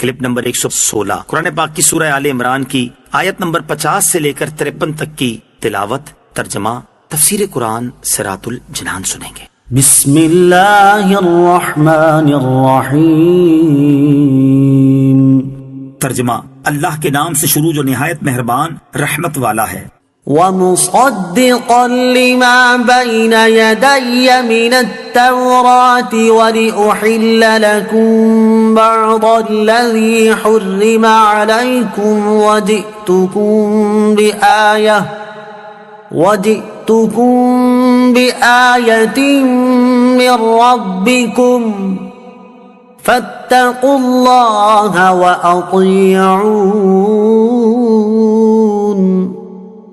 Clip number 116 قرآن پاک کی سورہ آل عمران کی آیت نمبر 50 سے لے کر 53 تک کی تلاوت، ترجمہ، تفسیر قرآن صراط الجنان سنیں گے۔ بسم اللہ الرحمن الرحیم۔ ترجمہ، اللہ کے نام سے شروع جو نہایت مہربان رحمت والا ہے۔ وَمُصَدِّقًا لِمَا بَيْنَ يَدَيَّ مِنَ التَّوْرَاةِ وَلِأُحِلَّ لَكُمْ بَعْضَ الَّذِي حُرِّمَ عَلَيْكُمْ وَجِئْتُكُمْ بِآيَةٍ مِّن رَّبِّكُمْ فَاتَّقُوا اللَّهَ وَأَطِيعُونِ۔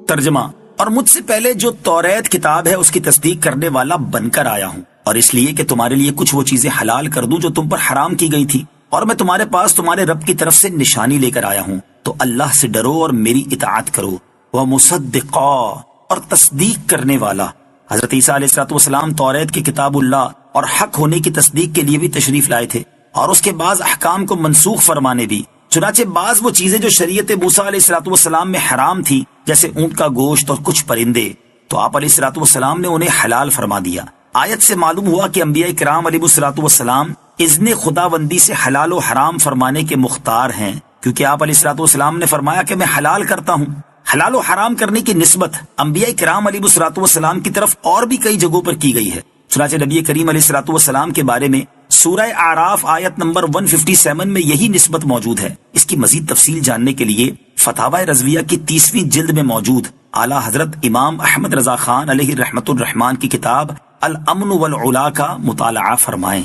ترجمہ، اور مجھ سے پہلے جو توریت کتاب ہے اس کی تصدیق کرنے والا بن کر آیا ہوں، اور اس لیے کہ تمہارے لیے کچھ وہ چیزیں حلال کر دوں جو تم پر حرام کی گئی تھی، اور میں تمہارے پاس تمہارے رب کی طرف سے نشانی لے کر آیا ہوں، تو اللہ سے ڈرو اور میری اطاعت کرو۔ وَمُصَدِّقًا، اور تصدیق کرنے والا۔ حضرت عیسیٰ علیہ السلام توریت کی کتاب اللہ اور حق ہونے کی تصدیق کے لیے بھی تشریف لائے تھے، اور اس کے بعض احکام کو منسوخ فرمانے بھی۔ چنانچہ بعض وہ چیزیں جو شریعت موسیٰ علیہ السلام میں حرام تھی، جیسے اونٹ کا گوشت اور کچھ پرندے، تو آپ علیہ السلام نے انہیں حلال فرما دیا۔ آیت سے معلوم ہوا کہ انبیاء کرام علیہ السلام اذن خداوندی سے حلال و حرام فرمانے کے مختار ہیں، کیونکہ آپ علیہ السلام نے فرمایا کہ میں حلال کرتا ہوں۔ حلال و حرام کرنے کی نسبت انبیاء کرام علیہ السلام کی طرف اور بھی کئی جگہوں پر کی گئی ہے۔ چنانچہ نبی کریم علیہ السلام کے بارے میں سورہ اعراف آیت نمبر 157 میں یہی نسبت موجود ہے۔ اس کی مزید تفصیل جاننے کے لیے فتاوی رضویہ کی 30ویں جلد میں موجود اعلیٰ حضرت امام احمد رضا خان علیہ رحمت الرحمان کی کتاب الامن والعلا کا مطالعہ فرمائیں۔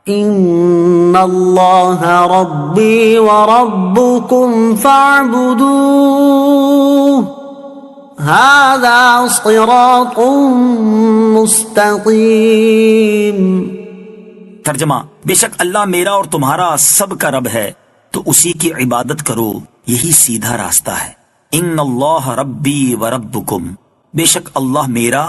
ان اللہ ربی وربکم فاعبدوہ ھذا صراط مستقیم۔ ترجمہ، بے شک اللہ میرا اور تمہارا سب کا رب ہے، تو اسی کی عبادت کرو، یہی سیدھا راستہ ہے۔ ان اللہ ربی وربکم، بے شک اللہ میرا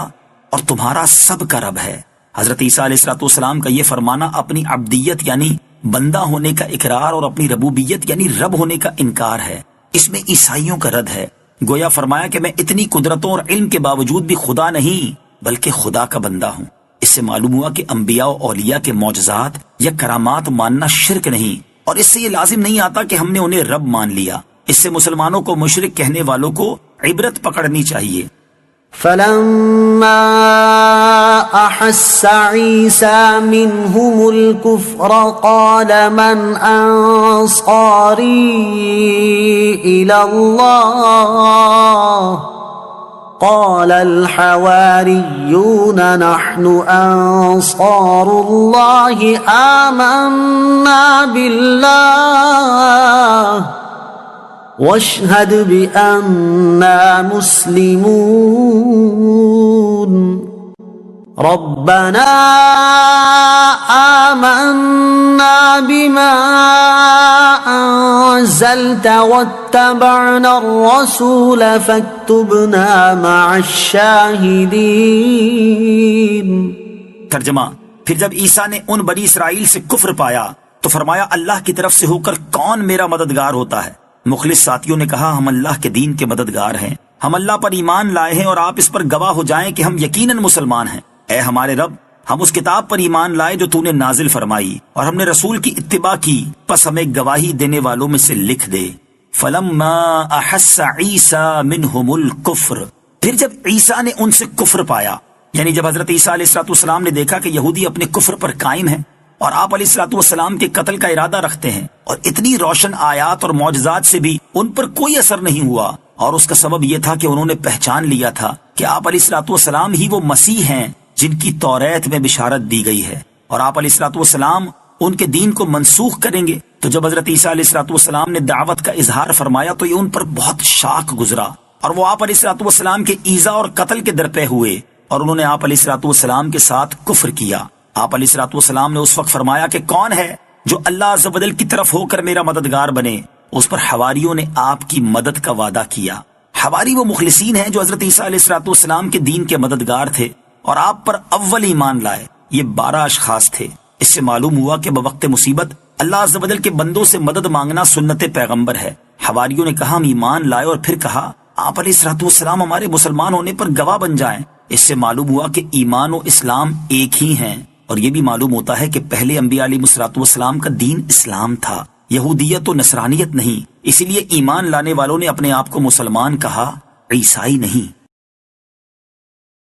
اور تمہارا سب کا رب ہے۔ حضرت عیسیٰ علیہ السلام کا یہ فرمانا اپنی عبدیت یعنی بندہ ہونے کا اقرار اور اپنی ربوبیت یعنی رب ہونے کا انکار ہے۔ اس میں عیسائیوں کا رد ہے۔ گویا فرمایا کہ میں اتنی قدرتوں اور علم کے باوجود بھی خدا نہیں بلکہ خدا کا بندہ ہوں۔ اس سے معلوم ہوا کہ انبیاء و اولیاء کے معجزات یا کرامات ماننا شرک نہیں، اور اس سے یہ لازم نہیں آتا کہ ہم نے انہیں رب مان لیا۔ اس سے مسلمانوں کو مشرک کہنے والوں کو عبرت پکڑنی چاہیے۔ فلما احس عیسیٰ منہم الکفر قال من انصاری الی اللہ قال الحواریون نحن انصار اللہ آمنا باللہ واشہد بأننا مسلمون ربنا آمنا بما انزلت واتبعنا الرسول فاکتبنا مع الشاہدین۔ ترجمہ، پھر جب عیسیٰ نے ان بنی اسرائیل سے کفر پایا تو فرمایا اللہ کی طرف سے ہو کر کون میرا مددگار ہوتا ہے؟ مخلص ساتھیوں نے کہا ہم اللہ کے دین کے مددگار ہیں، ہم اللہ پر ایمان لائے ہیں اور آپ اس پر گواہ ہو جائیں کہ ہم یقیناً مسلمان ہیں۔ اے ہمارے رب، ہم اس کتاب پر ایمان لائے جو تو نے نازل فرمائی، اور ہم نے رسول کی اتباع کی، پس ہمیں گواہی دینے والوں میں سے لکھ دے۔ فلما احس عیسیٰ منہم الکفر، پھر جب عیسیٰ نے ان سے کفر پایا، یعنی جب حضرت عیسیٰ علیہ السلام نے دیکھا کہ یہودی اپنے کفر پر قائم ہیں اور آپ علیہ السلام کے قتل کا ارادہ رکھتے ہیں، اور اتنی روشن آیات اور معجزات سے بھی ان پر کوئی اثر نہیں ہوا، اور اس کا سبب یہ تھا کہ انہوں نے پہچان لیا تھا کہ آپ علیہ السلام ہی وہ مسیح ہیں جن کی توریت میں بشارت دی گئی ہے، اور آپ علیہ السلام ان کے دین کو منسوخ کریں گے۔ تو جب حضرت عیسیٰ علیہ السلام نے دعوت کا اظہار فرمایا تو یہ ان پر بہت شاق گزرا، اور وہ آپ علیہ السلام کے ایذا اور قتل کے درپے ہوئے، اور انہوں نے آپ علیہ السلام کے ساتھ کفر کیا۔ آپ علیہ السلام نے اس وقت فرمایا کہ کون ہے جو اللہ عز و جل کی طرف ہو کر میرا مددگار بنے؟ اس پر حواریوں نے آپ کی مدد کا وعدہ کیا۔ حواری وہ مخلصین ہیں جو حضرت عیسیٰ علیہ السلام کے دین کے مددگار تھے اور آپ پر اول ایمان لائے۔ یہ 12 اشخاص تھے۔ اس سے معلوم ہوا کہ بوقت مصیبت اللہ عز و جل کے بندوں سے مدد مانگنا سنت پیغمبر ہے۔ حواریوں نے کہا ہم ایمان لائے، اور پھر کہا آپ علیہ الصلوۃ والسلام ہمارے مسلمان ہونے پر گواہ بن جائیں۔ اس سے معلوم ہوا کہ ایمان و اسلام ایک ہی ہیں، اور یہ بھی معلوم ہوتا ہے کہ پہلے انبیاء علیہ الصلوۃ والسلام کا دین اسلام تھا، یہودیت و نصرانیت نہیں۔ اسی لیے ایمان لانے والوں نے اپنے آپ کو مسلمان کہا، عیسائی نہیں۔